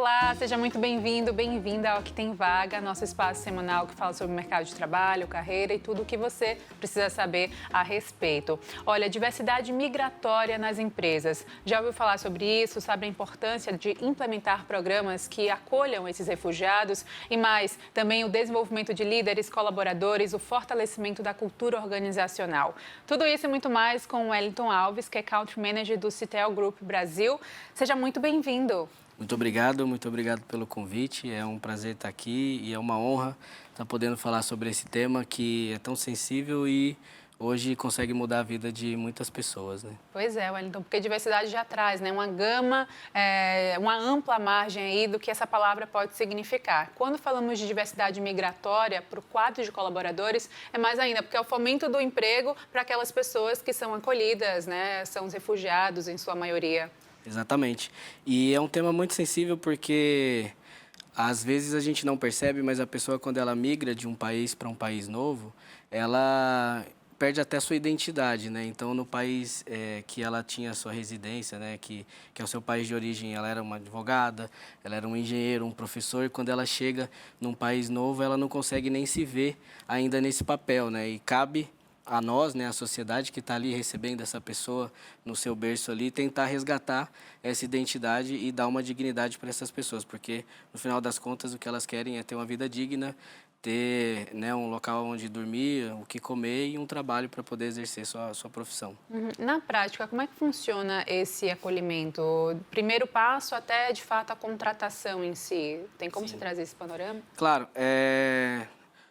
Olá, seja muito bem-vindo, bem-vinda ao Que Tem Vaga, nosso espaço semanal que fala sobre o mercado de trabalho, carreira e tudo o que você precisa saber a respeito. Olha, diversidade migratória nas empresas. Já ouviu falar sobre isso? Sabe a importância de implementar programas que acolham esses refugiados? E mais, também o desenvolvimento de líderes, colaboradores, o fortalecimento da cultura organizacional. Tudo isso e muito mais com o Wellington Alves, que é Country Manager do Citel Group Brasil. Seja muito bem-vindo. Muito obrigado pelo convite. É um prazer estar aqui e é uma honra estar podendo falar sobre esse tema que é tão sensível e hoje consegue mudar a vida de muitas pessoas, né? Pois é, Wellington, porque diversidade já traz, né, uma gama, uma ampla margem aí do que essa palavra pode significar. Quando falamos de diversidade migratória para o quadro de colaboradores, é mais ainda, porque é o fomento do emprego para aquelas pessoas que são acolhidas, né, são os refugiados em sua maioria. Exatamente. E é um tema muito sensível porque às vezes a gente não percebe, mas a pessoa quando ela migra de um país para um país novo, ela perde até a sua identidade, né? Então, no país que ela tinha sua residência, né, que é o seu país de origem, ela era uma advogada, ela era um engenheiro, um professor, e quando ela chega num país novo, ela não consegue nem se ver ainda nesse papel, né? E cabe a nós, né, a sociedade que está ali recebendo essa pessoa no seu berço ali, tentar resgatar essa identidade e dar uma dignidade para essas pessoas, porque no final das contas o que elas querem é ter uma vida digna, ter, né, um local onde dormir, o que comer e um trabalho para poder exercer sua profissão. Na prática, como é que funciona esse acolhimento? Primeiro passo até, de fato, a contratação em si. Tem como você trazer esse panorama? Claro,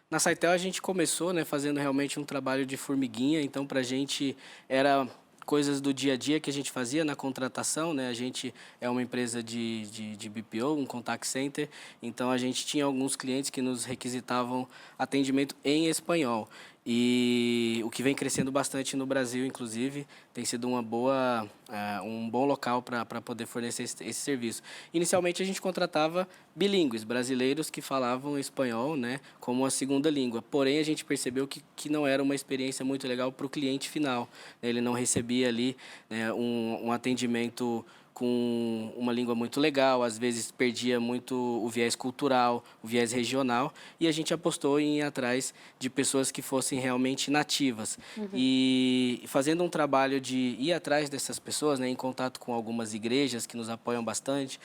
na Saitel a gente começou, né, fazendo realmente um trabalho de formiguinha, então para a gente era coisas do dia a dia que a gente fazia na contratação, né? A gente é uma empresa de BPO, um contact center, então a gente tinha alguns clientes que nos requisitavam atendimento em espanhol. E o que vem crescendo bastante no Brasil, inclusive, tem sido um bom local para poder fornecer esse serviço. Inicialmente, a gente contratava bilíngues, brasileiros que falavam espanhol, né, como uma segunda língua. Porém, a gente percebeu que não era uma experiência muito legal para o cliente final. Ele não recebia ali, né, um atendimento com uma língua muito legal, às vezes perdia muito o viés cultural, o viés regional, e a gente apostou em ir atrás de pessoas que fossem realmente nativas. E fazendo um trabalho de ir atrás dessas pessoas, né, em contato com algumas igrejas que nos apoiam bastante,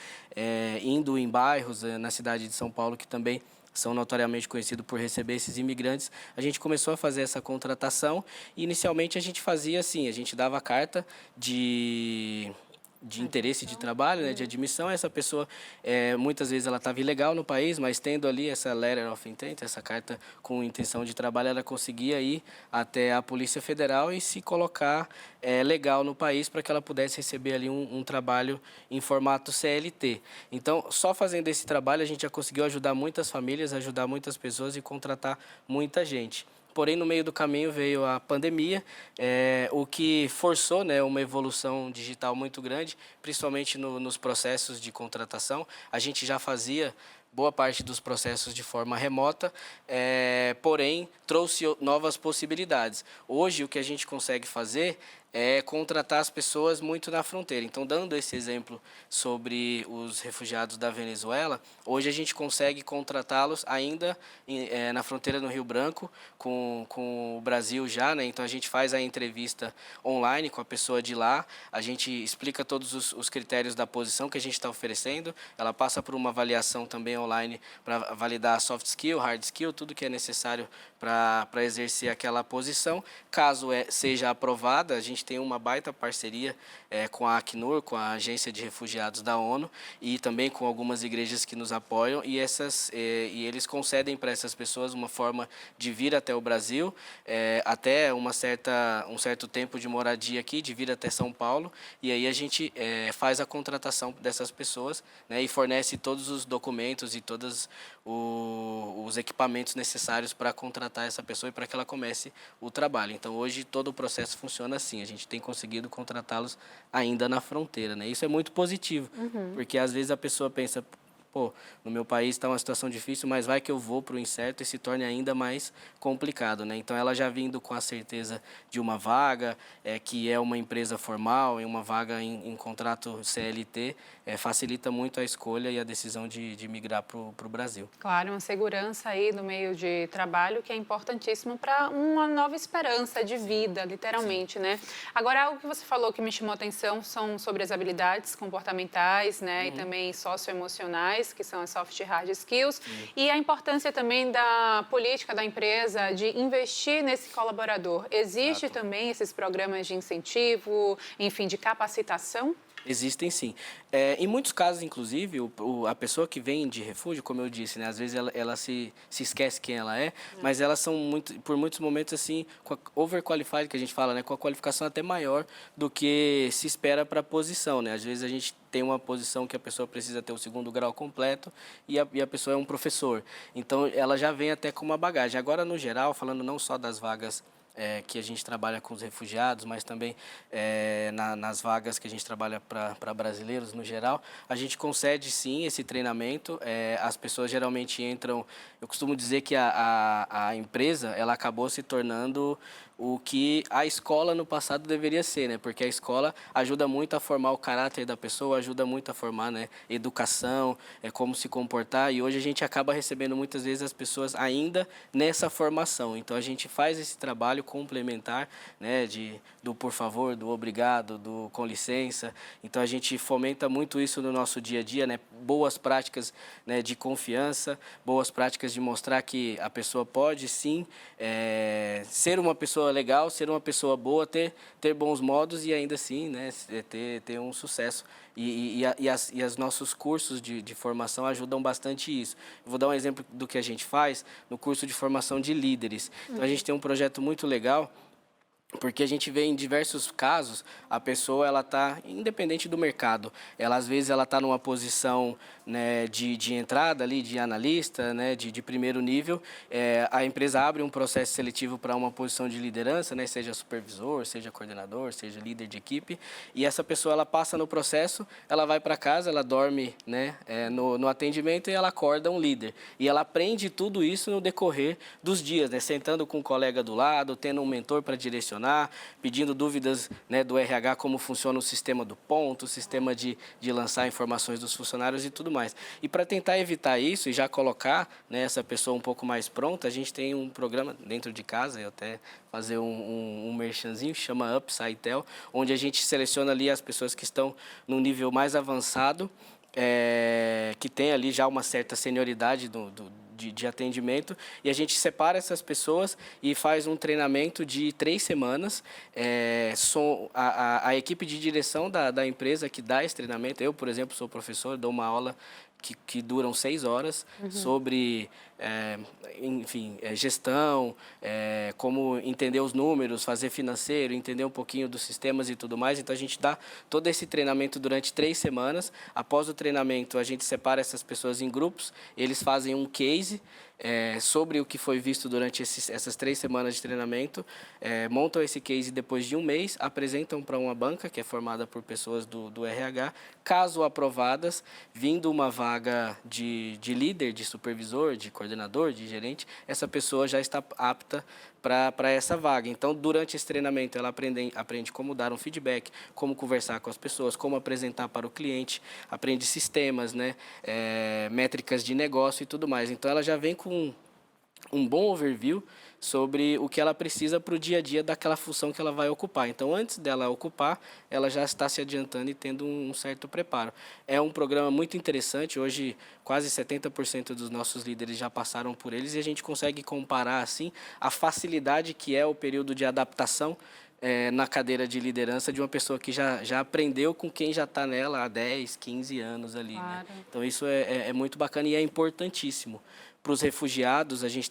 indo em bairros na cidade de São Paulo que também são notoriamente conhecidos por receber esses imigrantes, a gente começou a fazer essa contratação e inicialmente a gente fazia assim, a gente dava a carta de interesse de trabalho, né, de admissão. Essa pessoa, muitas vezes ela estava ilegal no país, mas tendo ali essa letter of intent, essa carta com intenção de trabalho, ela conseguia ir até a Polícia Federal e se colocar legal no país para que ela pudesse receber ali um trabalho em formato CLT. Então, só fazendo esse trabalho, a gente já conseguiu ajudar muitas famílias, ajudar muitas pessoas e contratar muita gente. Porém, no meio do caminho veio a pandemia, o que forçou, né, uma evolução digital muito grande, principalmente nos processos de contratação. A gente já fazia boa parte dos processos de forma remota, porém trouxe novas possibilidades. Hoje, o que a gente consegue fazer é contratar as pessoas muito na fronteira. Então, dando esse exemplo sobre os refugiados da Venezuela, hoje a gente consegue contratá-los ainda na fronteira no Rio Branco, com o Brasil já, né? Então, a gente faz a entrevista online com a pessoa de lá, a gente explica todos os critérios da posição que a gente está oferecendo, ela passa por uma avaliação também online para validar soft skill, hard skill, tudo que é necessário para exercer aquela posição. Caso seja aprovada, a gente tem uma baita parceria com a Acnur, com a Agência de Refugiados da ONU, e também com algumas igrejas que nos apoiam, e eles concedem para essas pessoas uma forma de vir até o Brasil, até um certo tempo de moradia aqui, de vir até São Paulo, e aí a gente faz a contratação dessas pessoas, né, e fornece todos os documentos e todos os equipamentos necessários para contratar essa pessoa e para que ela comece o trabalho. Então, hoje, todo o processo funciona assim. A gente tem conseguido contratá-los ainda na fronteira, né? Isso é muito positivo, porque às vezes a pessoa pensa, pô, no meu país está uma situação difícil, mas vai que eu vou para o incerto e se torne ainda mais complicado, né? Então, ela já vindo com a certeza de uma vaga, que é uma empresa formal, em uma vaga em contrato CLT, facilita muito a escolha e a decisão de migrar para o Brasil. Claro, uma segurança aí no meio de trabalho que é importantíssimo para uma nova esperança de vida, literalmente, né? Agora, algo que você falou que me chamou a atenção são sobre as habilidades comportamentais, né? E também socioemocionais, que são as soft e hard skills. E a importância também da política da empresa de investir nesse colaborador. Existe também esses programas de incentivo, enfim, de capacitação? Existem sim. Em muitos casos, inclusive, a pessoa que vem de refúgio, como eu disse, né, às vezes ela se esquece quem ela é, mas elas são, por muitos momentos, assim, overqualified, que a gente fala, né, com a qualificação até maior do que se espera para a posição. Né? Às vezes a gente tem uma posição que a pessoa precisa ter o 2º grau completo e a pessoa é um professor. Então, ela já vem até com uma bagagem. Agora, no geral, falando não só das vagas que a gente trabalha com os refugiados, mas também nas vagas que a gente trabalha para brasileiros no geral, a gente concede sim esse treinamento. As pessoas geralmente entram, eu costumo dizer que a empresa ela acabou se tornando o que a escola no passado deveria ser, né? Porque a escola ajuda muito a formar o caráter da pessoa, ajuda muito a formar, né, educação, como se comportar, e hoje a gente acaba recebendo muitas vezes as pessoas ainda nessa formação. Então a gente faz esse trabalho complementar, né, do por favor, do obrigado, do com licença. Então a gente fomenta muito isso no nosso dia a dia, né? Boas práticas, né, de confiança, boas práticas de mostrar que a pessoa pode sim ser uma pessoa legal, ser uma pessoa boa, ter bons modos e ainda assim, né, ter um sucesso. E os nossos cursos de formação ajudam bastante isso. Eu vou dar um exemplo do que a gente faz no curso de formação de líderes. Então, a gente tem um projeto muito legal, porque a gente vê em diversos casos, a pessoa ela está independente do mercado. Ela às vezes ela está numa posição, né, de entrada ali, de analista, né, de primeiro nível. A empresa abre um processo seletivo para uma posição de liderança, né, seja supervisor, seja coordenador, seja líder de equipe. E essa pessoa ela passa no processo, ela vai para casa, ela dorme, né, no atendimento e ela acorda um líder. E ela aprende tudo isso no decorrer dos dias, né, sentando com um colega do lado, tendo um mentor para direcionar, pedindo dúvidas, né, do RH, como funciona o sistema do ponto, o sistema de lançar informações dos funcionários e tudo mais. E para tentar evitar isso e já colocar, né, essa pessoa um pouco mais pronta, a gente tem um programa dentro de casa, eu até fazer um merchanzinho, chama Upside Tel, onde a gente seleciona ali as pessoas que estão no nível mais avançado, que tem ali já uma certa senioridade de atendimento, e a gente separa essas pessoas e faz um treinamento de 3 semanas. A equipe de direção da empresa que dá esse treinamento, eu, por exemplo, sou professor, dou uma aula que duram 6 horas sobre, enfim, gestão, como entender os números, fazer financeiro, entender um pouquinho dos sistemas e tudo mais. Então, a gente dá todo esse treinamento durante 3 semanas. Após o treinamento, a gente separa essas pessoas em grupos, eles fazem um case sobre o que foi visto durante essas 3 semanas de treinamento, montam esse case depois de um mês, apresentam para uma banca que é formada por pessoas do RH, caso aprovadas, vindo uma vaga de líder, de supervisor, de coordenador, de gerente, essa pessoa já está apta para essa vaga. Então, durante esse treinamento, ela aprende como dar um feedback, como conversar com as pessoas, como apresentar para o cliente, aprende sistemas, né, métricas de negócio e tudo mais. Então, ela já vem com um bom overview sobre o que ela precisa para o dia a dia daquela função que ela vai ocupar. Então, antes dela ocupar, ela já está se adiantando e tendo um certo preparo. É um programa muito interessante. Hoje, quase 70% dos nossos líderes já passaram por eles e a gente consegue comparar, assim, a facilidade que é o período de adaptação na cadeira de liderança de uma pessoa que já aprendeu com quem já está nela há 10, 15 anos ali. Claro. Né? Então, isso é muito bacana e é importantíssimo. Para os refugiados, a gente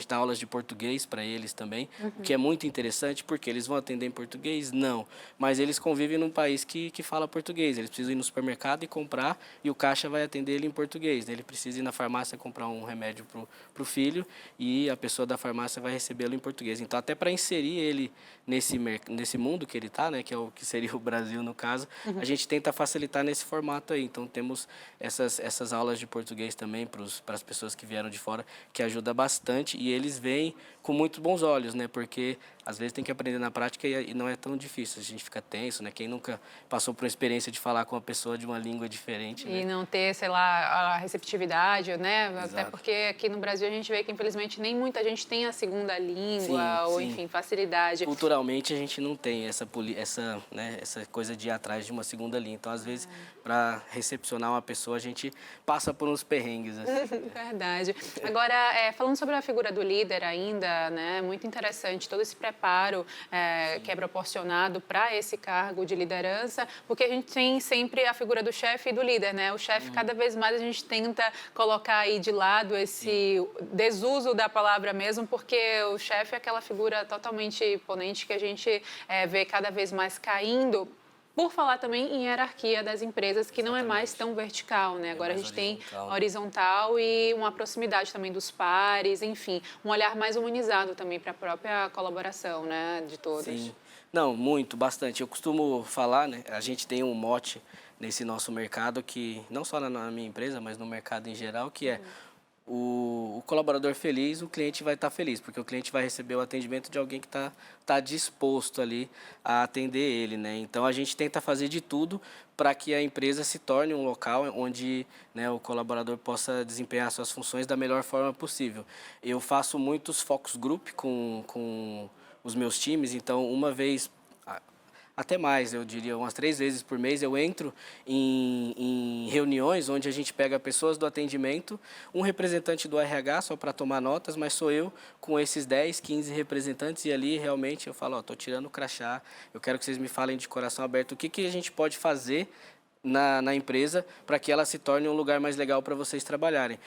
dá aulas de português para eles também, o que é muito interessante, porque eles vão atender em português? Não, mas eles convivem num país que fala português, eles precisam ir no supermercado e comprar, e o caixa vai atender ele em português, né? Ele precisa ir na farmácia comprar um remédio para o filho, e a pessoa da farmácia vai recebê-lo em português. Então, até para inserir ele nesse mundo que ele está, né, que é o que seria o Brasil no caso, a gente tenta facilitar nesse formato aí. Então, temos essas aulas de português também para as pessoas que vieram de fora, que ajuda bastante, e eles veem com muito bons olhos, né? Porque às vezes tem que aprender na prática e não é tão difícil, a gente fica tenso, né? Quem nunca passou por uma experiência de falar com uma pessoa de uma língua diferente, E né? não ter, sei lá, a receptividade, né? Exato. Até porque aqui no Brasil a gente vê que, infelizmente, nem muita gente tem a segunda língua, Sim, ou, sim. enfim, facilidade. Culturalmente, a gente não tem essa coisa de ir atrás de uma segunda língua. Então, às vezes, para recepcionar uma pessoa, a gente passa por uns perrengues, assim. Verdade. Agora, falando sobre a figura do líder ainda, né, muito interessante todo esse preparo que é proporcionado para esse cargo de liderança, porque a gente tem sempre a figura do chefe e do líder, né? O chefe, cada vez mais a gente tenta colocar aí de lado esse desuso da palavra mesmo, porque o chefe é aquela figura totalmente imponente que a gente vê cada vez mais caindo. Por falar também em hierarquia das empresas, que não é mais tão vertical, né? Agora a gente tem horizontal e uma proximidade também dos pares, enfim, um olhar mais humanizado também para a própria colaboração, né, de todos. Sim. Não, muito, bastante. Eu costumo falar, né? A gente tem um mote nesse nosso mercado que, não só na minha empresa, mas no mercado em geral, que é o colaborador feliz, o cliente vai estar feliz, porque o cliente vai receber o atendimento de alguém que tá disposto ali a atender ele, né? Então, a gente tenta fazer de tudo para que a empresa se torne um local onde, né, o colaborador possa desempenhar suas funções da melhor forma possível. Eu faço muitos focus group com os meus times, então, uma vez até mais, eu diria, umas 3 vezes por mês, eu entro em reuniões onde a gente pega pessoas do atendimento, um representante do RH só para tomar notas, mas sou eu com esses 10, 15 representantes, e ali realmente eu falo, estou tirando o crachá, eu quero que vocês me falem de coração aberto o que a gente pode fazer na empresa para que ela se torne um lugar mais legal para vocês trabalharem.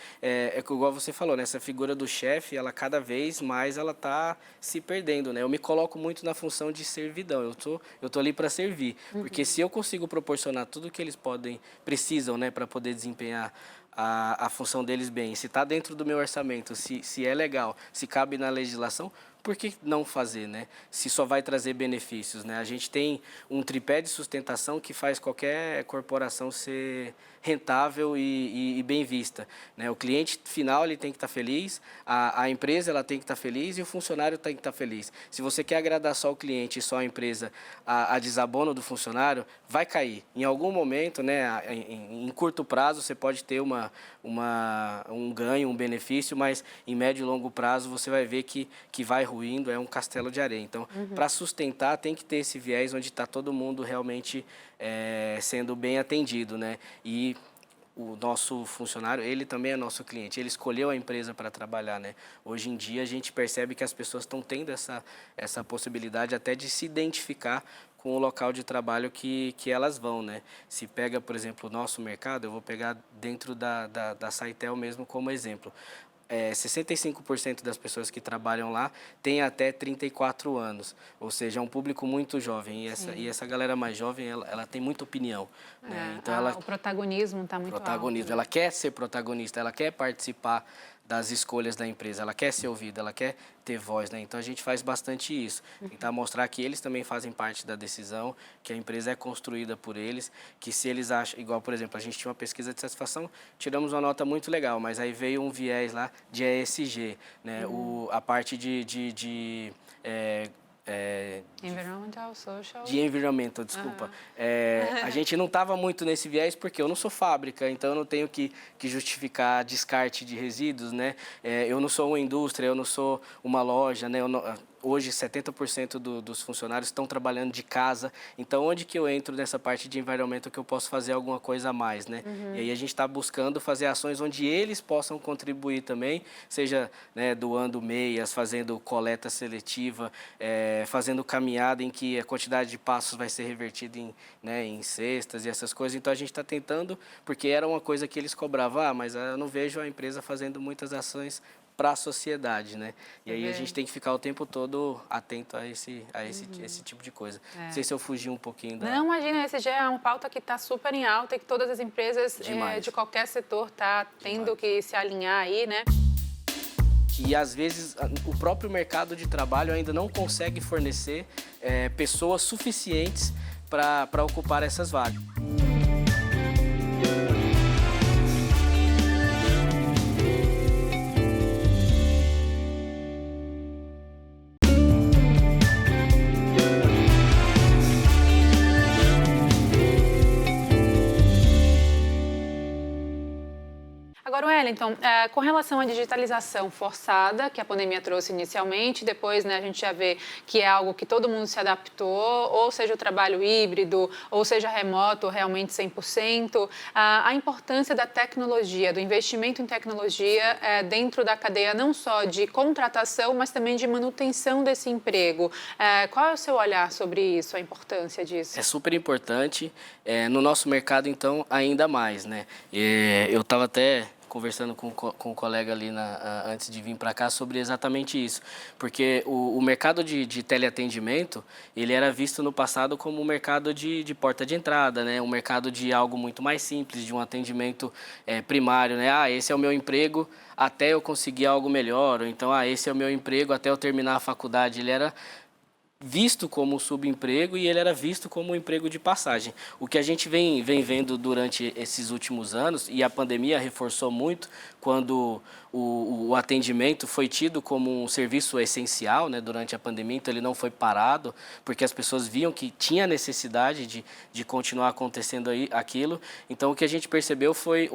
Igual você falou, né? Essa figura do chefe, ela cada vez mais ela está se perdendo, né? Eu me coloco muito na função de servidão, eu tô ali para servir, porque se eu consigo proporcionar tudo que eles precisam, né, para poder desempenhar a função deles bem, se está dentro do meu orçamento, se é legal, se cabe na legislação, por que não fazer, né? Se só vai trazer benefícios, né? A gente tem um tripé de sustentação que faz qualquer corporação ser rentável e bem vista, né? O cliente final ele tem que estar feliz, a empresa ela tem que estar feliz e o funcionário tem que estar feliz. Se você quer agradar só o cliente e só a empresa, a desabono do funcionário vai cair. Em algum momento, né? Em curto prazo você pode ter um ganho, um benefício, mas em médio e longo prazo você vai ver que vai ruindo, é um castelo de areia. Então, para sustentar, tem que ter esse viés onde está todo mundo realmente sendo bem atendido, né? E o nosso funcionário, ele também é nosso cliente, ele escolheu a empresa para trabalhar, né? Hoje em dia, a gente percebe que as pessoas estão tendo essa possibilidade até de se identificar com o local de trabalho que elas vão, né? Se pega, por exemplo, o nosso mercado, eu vou pegar dentro da Saitel mesmo como exemplo. 65% das pessoas que trabalham lá têm até 34 anos, ou seja, é um público muito jovem, e essa galera mais jovem, ela tem muita opinião, né? Então, o protagonismo está muito alto. Né? Ela quer ser protagonista, ela quer participar das escolhas da empresa, ela quer ser ouvida, ela quer ter voz, né? Então a gente faz bastante isso, tentar mostrar que eles também fazem parte da decisão, que a empresa é construída por eles, que se eles acham, igual por exemplo, a gente tinha uma pesquisa de satisfação, tiramos uma nota muito legal, mas aí veio um viés lá de ESG, né? A parte Environmental, social... De environmental, desculpa. A gente não estava muito nesse viés porque eu não sou fábrica, então eu não tenho que justificar descarte de resíduos, né? Eu não sou uma indústria, eu não sou uma loja, né? Hoje, 70% dos funcionários estão trabalhando de casa. Então, onde que eu entro nessa parte de environmental que eu posso fazer alguma coisa a mais, né? E aí a gente está buscando fazer ações onde eles possam contribuir também, seja, né, doando meias, fazendo coleta seletiva, fazendo caminhada em que a quantidade de passos vai ser revertida em cestas e essas coisas. Então, a gente está tentando, porque era uma coisa que eles cobravam, mas eu não vejo a empresa fazendo muitas ações para a sociedade, né? E aí a gente tem que ficar o tempo todo atento a esse tipo de coisa. Não sei se eu fugi um pouquinho da... Não, imagina, esse já é uma pauta que está super em alta e que todas as empresas de qualquer setor tá tendo que se alinhar aí, né? E às vezes o próprio mercado de trabalho ainda não consegue fornecer pessoas suficientes para ocupar essas vagas. Agora, Wellington, com relação à digitalização forçada, que a pandemia trouxe inicialmente, depois a gente já vê que é algo que todo mundo se adaptou, ou seja o trabalho híbrido, ou seja remoto, realmente 100%, a importância da tecnologia, do investimento em tecnologia dentro da cadeia não só de contratação, mas também de manutenção desse emprego. Qual é o seu olhar sobre isso, a importância disso? É super importante, no nosso mercado, então, ainda mais, né? Eu estava até conversando com um colega ali antes de vir para cá sobre exatamente isso, porque o mercado de teleatendimento, ele era visto no passado como um mercado de porta de entrada, né? Um mercado de algo muito mais simples, de um atendimento primário, né? Esse é o meu emprego até eu conseguir algo melhor, ou então, esse é o meu emprego até eu terminar a faculdade. Ele era visto como subemprego e ele era visto como um emprego de passagem. O que a gente vem vendo durante esses últimos anos, e a pandemia reforçou muito, quando o atendimento foi tido como um serviço essencial, né, durante a pandemia, então ele não foi parado, porque as pessoas viam que tinha necessidade de continuar acontecendo aquilo. Então, o que a gente percebeu foi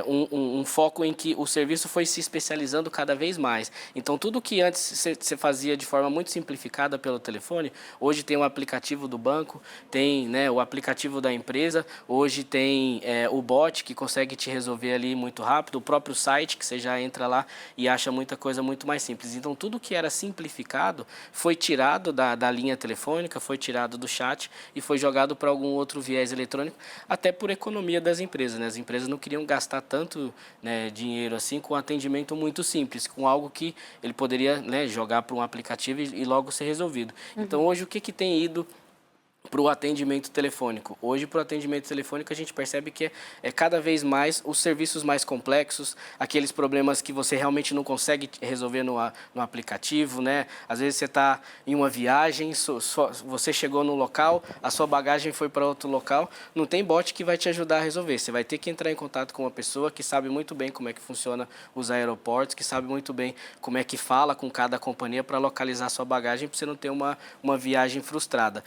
um foco em que o serviço foi se especializando cada vez mais. Então, tudo que antes você fazia de forma muito simplificada pelo telefone, hoje tem o aplicativo do banco, tem, né, o aplicativo da empresa, hoje tem o bot que consegue te resolver ali muito rápido, o próprio site que você já entra lá e acha muita coisa muito mais simples. Então, tudo que era simplificado foi tirado da linha telefônica, foi tirado do chat e foi jogado para algum outro viés eletrônico, até por economia das empresas, né? As empresas não queriam gastar tanto, né, dinheiro assim com um atendimento muito simples, com algo que ele poderia, né, jogar para um aplicativo e logo ser resolvido. Então, hoje, o que tem ido para o atendimento telefônico? Hoje, para o atendimento telefônico, a gente percebe que é cada vez mais os serviços mais complexos, aqueles problemas que você realmente não consegue resolver no aplicativo, né? Às vezes você está em uma viagem, você chegou no local, a sua bagagem foi para outro local, não tem bot que vai te ajudar a resolver. Você vai ter que entrar em contato com uma pessoa que sabe muito bem como é que funciona os aeroportos, que sabe muito bem como é que fala com cada companhia para localizar a sua bagagem, para você não ter uma viagem frustrada.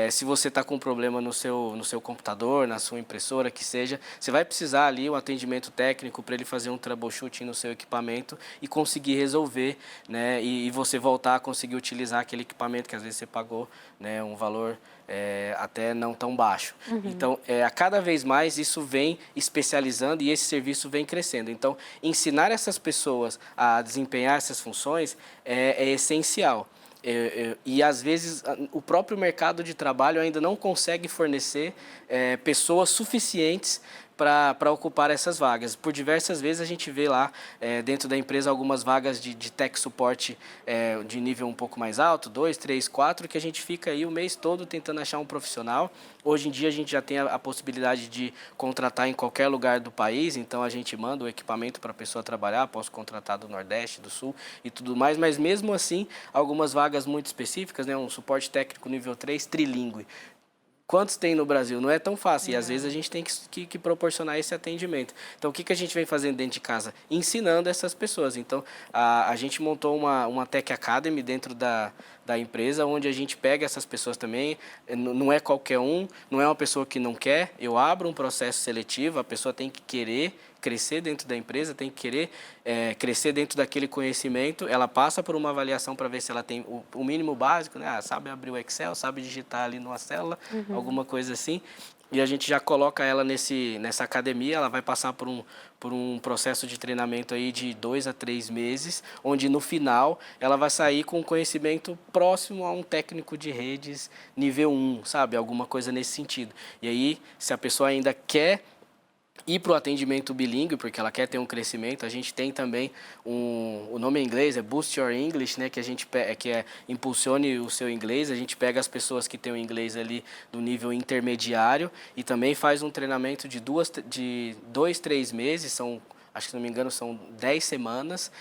Se você está com um problema no seu computador, na sua impressora, que seja, você vai precisar ali um atendimento técnico para ele fazer um troubleshooting no seu equipamento e conseguir resolver, né? E você voltar a conseguir utilizar aquele equipamento que às vezes você pagou, né, um valor até não tão baixo. Então, a cada vez mais isso vem especializando e esse serviço vem crescendo. Então, ensinar essas pessoas a desempenhar essas funções é essencial. E às vezes o próprio mercado de trabalho ainda não consegue fornecer pessoas suficientes para ocupar essas vagas. Por diversas vezes a gente vê lá dentro da empresa algumas vagas de tech support de nível um pouco mais alto, 2, 3, 4, que a gente fica aí o mês todo tentando achar um profissional. Hoje em dia a gente já tem a possibilidade de contratar em qualquer lugar do país, então a gente manda o equipamento para a pessoa trabalhar, posso contratar do Nordeste, do Sul e tudo mais, mas mesmo assim, algumas vagas muito específicas, né, um suporte técnico nível 3, trilíngue. Quantos tem no Brasil? Não é tão fácil. E às vezes a gente tem que proporcionar esse atendimento. Então, o que a gente vem fazendo dentro de casa? Ensinando essas pessoas. Então, a gente montou uma Tech Academy dentro da empresa, onde a gente pega essas pessoas também. Não é qualquer um, não é uma pessoa que não quer. Eu abro um processo seletivo, a pessoa tem que querer crescer dentro da empresa, tem que querer crescer dentro daquele conhecimento. Ela passa por uma avaliação para ver se ela tem o mínimo básico, né? Sabe abrir o Excel, sabe digitar ali numa célula, alguma coisa assim. e a gente já coloca ela nessa academia. Ela vai passar por um processo de treinamento aí de 2 a 3 meses, onde no final ela vai sair com conhecimento próximo a um técnico de redes nível 1, sabe? Alguma coisa nesse sentido. E aí, se a pessoa ainda quer ir para o atendimento bilíngue, porque ela quer ter um crescimento, a gente tem também o nome em inglês é Boost Your English, né, que a gente impulsione o seu inglês. A gente pega as pessoas que têm o inglês ali do nível intermediário e também faz um treinamento de 2, 3 meses, acho que se não me engano são 10 semanas.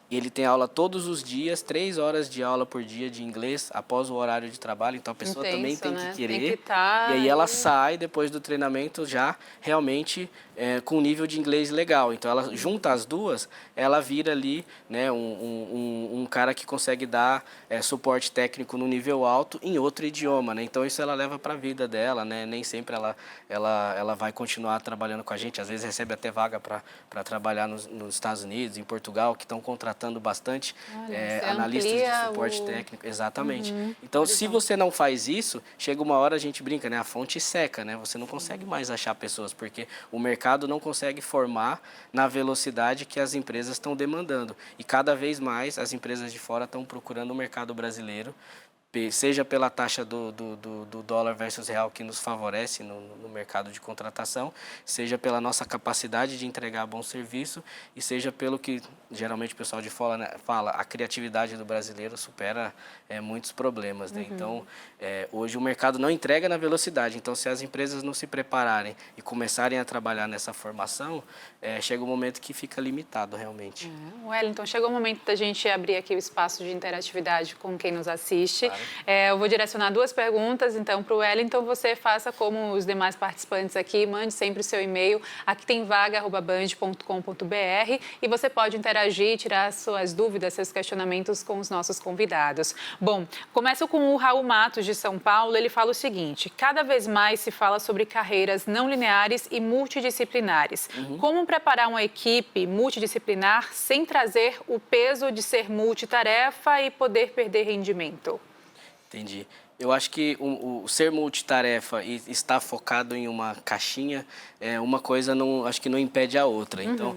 Ele tem aula todos os dias, 3 horas de aula por dia de inglês após o horário de trabalho. Então, a pessoa também tem que querer. Tem que estar... E aí ela sai, depois do treinamento, já realmente com um nível de inglês legal. Então, ela junta as duas, ela vira ali, né, um cara que consegue dar suporte técnico no nível alto em outro idioma, né? Então, isso ela leva para a vida dela, né? Nem sempre ela vai continuar trabalhando com a gente. Às vezes, recebe até vaga para trabalhar nos Estados Unidos, em Portugal, que estão contratando bastante analistas de suporte técnico. Exatamente. Então, se você não faz isso, chega uma hora, a gente brinca, né? A fonte seca, né? Você não consegue mais achar pessoas, porque o mercado não consegue formar na velocidade que as empresas estão demandando. E cada vez mais as empresas de fora estão procurando o mercado brasileiro, seja pela taxa do dólar versus real que nos favorece no mercado de contratação, seja pela nossa capacidade de entregar bom serviço e seja pelo que geralmente o pessoal de fora, né, fala, a criatividade do brasileiro supera muitos problemas, né? Então, hoje o mercado não entrega na velocidade. Então, se as empresas não se prepararem e começarem a trabalhar nessa formação, chega um momento que fica limitado realmente. Wellington, chegou o momento da gente abrir aqui o espaço de interatividade com quem nos assiste. Claro. Eu vou direcionar 2 perguntas, então, para o Wellington. Você faça como os demais participantes aqui, mande sempre o seu e-mail. Aqui tem vaga@band.com.br e você pode interagir, tirar suas dúvidas, seus questionamentos com os nossos convidados. Bom, começo com o Raul Matos, de São Paulo. Ele fala o seguinte: cada vez mais se fala sobre carreiras não lineares e multidisciplinares. Como preparar uma equipe multidisciplinar sem trazer o peso de ser multitarefa e poder perder rendimento? Entendi. Eu acho que o ser multitarefa e estar focado em uma caixinha, uma coisa acho que não impede a outra. Então,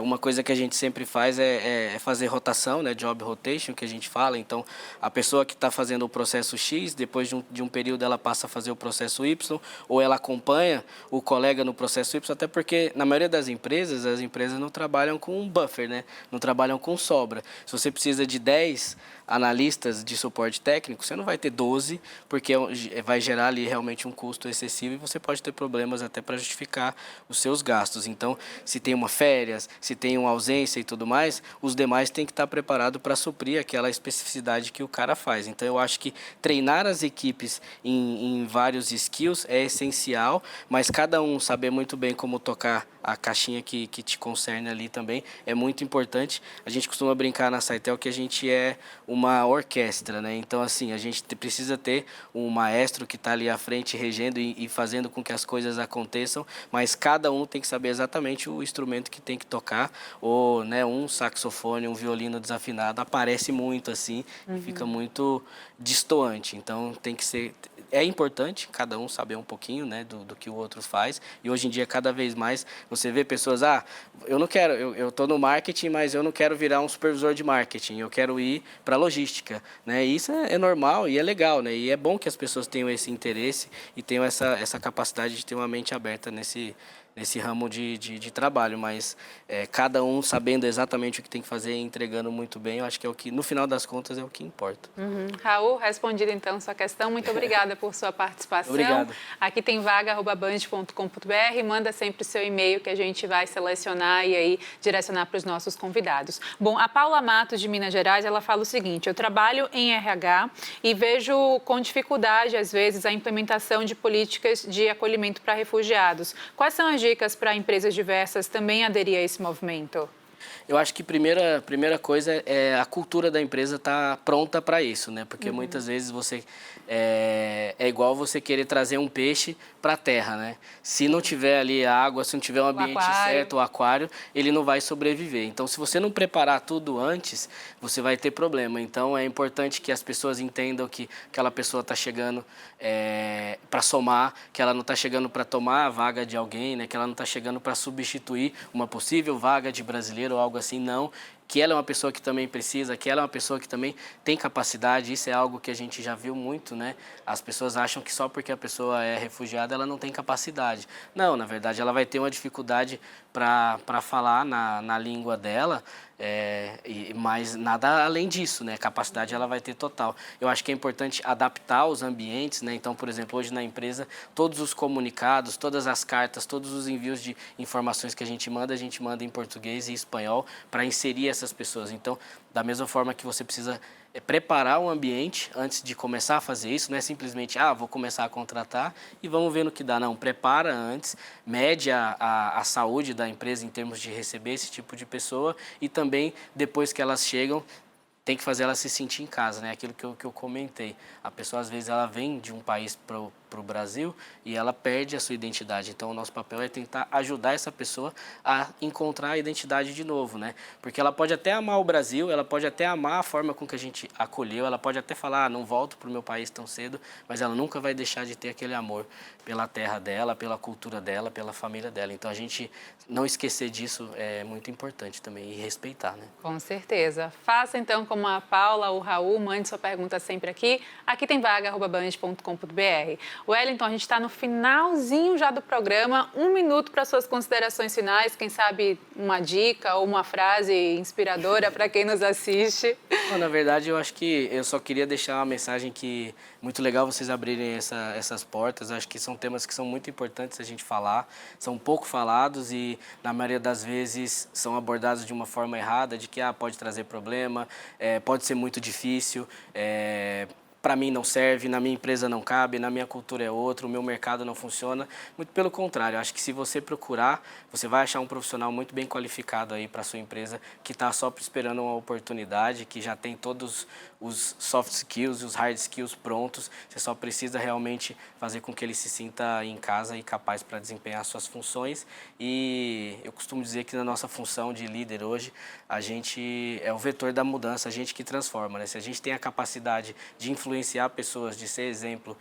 uma coisa que a gente sempre faz é fazer rotação, né, job rotation, que a gente fala. Então, a pessoa que está fazendo o processo X, depois de um período ela passa a fazer o processo Y, ou ela acompanha o colega no processo Y, até porque na maioria das empresas, as empresas não trabalham com um buffer, né, não trabalham com sobra. Se você precisa de 10 analistas de suporte técnico, você não vai ter 12, porque vai gerar ali realmente um custo excessivo e você pode ter problemas até para justificar os seus gastos. Então, se tem uma férias, se tem uma ausência e tudo mais, os demais têm que estar preparados para suprir aquela especificidade que o cara faz. Então, eu acho que treinar as equipes em vários skills é essencial, mas cada um saber muito bem como tocar a caixinha que te concerne ali também é muito importante. A gente costuma brincar na Saitel que a gente é uma orquestra, né? Então, assim, a gente precisa ter um maestro que está ali à frente regendo e fazendo com que as coisas aconteçam, mas cada um tem que saber exatamente o instrumento que tem que tocar, ou, né, um saxofone, um violino desafinado aparece muito assim e fica muito destoante. Então, tem que ser... É importante cada um saber um pouquinho, né, do que o outro faz. E hoje em dia, cada vez mais, você vê pessoas, eu estou no marketing, mas eu não quero virar um supervisor de marketing, eu quero ir para a logística, né? E isso é normal e é legal, né? E é bom que as pessoas tenham esse interesse e tenham essa capacidade de ter uma mente aberta nesse ramo de trabalho, mas cada um sabendo exatamente o que tem que fazer e entregando muito bem, eu acho que é o que, no final das contas, é o que importa. Raul, respondida então sua questão, muito obrigada por sua participação. Obrigado. Aqui tem vaga@band.com.br, manda sempre o seu e-mail que a gente vai selecionar e aí direcionar para os nossos convidados. Bom, a Paula Matos, de Minas Gerais, ela fala o seguinte: eu trabalho em RH e vejo com dificuldade, às vezes, a implementação de políticas de acolhimento para refugiados. Quais são as dicas para empresas diversas também aderir a esse movimento? Eu acho que primeira coisa é a cultura da empresa estar pronta para isso, né? Porque muitas vezes você é igual você querer trazer um peixe para a terra, né? Se não tiver ali a água, se não tiver um ambiente certo, o aquário, ele não vai sobreviver. Então, se você não preparar tudo antes, você vai ter problema. Então, é importante que as pessoas entendam que aquela pessoa está chegando para somar, que ela não está chegando para tomar a vaga de alguém, né? Que ela não está chegando para substituir uma possível vaga de brasileiro ou algo assim, não. Que ela é uma pessoa que também precisa, que ela é uma pessoa que também tem capacidade. Isso é algo que a gente já viu muito, né? As pessoas acham que só porque a pessoa é refugiada, ela não tem capacidade. Não, na verdade, ela vai ter uma dificuldade para falar na língua dela, mas nada além disso, né? Capacidade ela vai ter total. Eu acho que é importante adaptar os ambientes, né? Então, por exemplo, hoje na empresa, todos os comunicados, todas as cartas, todos os envios de informações que a gente manda em português e espanhol para inserir essas pessoas. Então, da mesma forma que você precisa preparar o ambiente antes de começar a fazer isso, não é simplesmente, vou começar a contratar e vamos ver no que dá. Não, prepara antes, mede a saúde da empresa em termos de receber esse tipo de pessoa e também, depois que elas chegam, tem que fazer ela se sentir em casa, né? Aquilo que eu comentei. A pessoa, às vezes, ela vem de um país para o Brasil e ela perde a sua identidade. Então, o nosso papel é tentar ajudar essa pessoa a encontrar a identidade de novo, né? Porque ela pode até amar o Brasil, ela pode até amar a forma com que a gente acolheu, ela pode até falar, não volto para o meu país tão cedo, mas ela nunca vai deixar de ter aquele amor pela terra dela, pela cultura dela, pela família dela. Então, a gente não esquecer disso é muito importante também e respeitar, né? Com certeza. Faça, então, como a Paula, o Raul, mande sua pergunta sempre aqui. Aqui tem vaga@band.com.br. Wellington, a gente está no finalzinho já do programa. 1 minuto para suas considerações finais. Quem sabe uma dica ou uma frase inspiradora para quem nos assiste. Na verdade, eu acho que eu só queria deixar uma mensagem que muito legal vocês abrirem essas portas. Eu acho que são temas que são muito importantes a gente falar. São pouco falados e, na maioria das vezes, são abordados de uma forma errada, de que pode trazer problema, pode ser muito difícil, para mim não serve, na minha empresa não cabe, na minha cultura é outro, o meu mercado não funciona. Muito pelo contrário, acho que se você procurar, você vai achar um profissional muito bem qualificado aí para a sua empresa, que está só esperando uma oportunidade, que já tem todos os soft skills e os hard skills prontos. Você só precisa realmente fazer com que ele se sinta em casa e capaz para desempenhar suas funções. E eu costumo dizer que na nossa função de líder hoje, a gente é o vetor da mudança, a gente que transforma, né? Se a gente tem a capacidade de influenciar pessoas, de ser exemplo,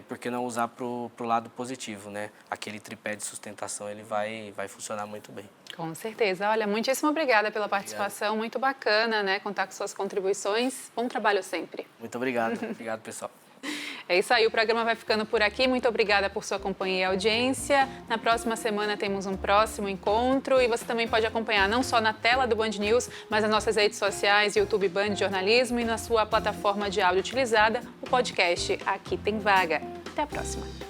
por que não usar para o lado positivo, né? Aquele tripé de sustentação, ele vai funcionar muito bem. Com certeza. Olha, muitíssimo obrigada pela participação. Muito bacana, né? Contar com suas contribuições. Bom trabalho sempre. Muito obrigado. Obrigado, pessoal. É isso aí, o programa vai ficando por aqui. Muito obrigada por sua companhia e audiência. Na próxima semana temos um próximo encontro e você também pode acompanhar não só na tela do Band News, mas nas nossas redes sociais, YouTube Band Jornalismo e na sua plataforma de áudio utilizada, o podcast Aqui Tem Vaga. Até a próxima.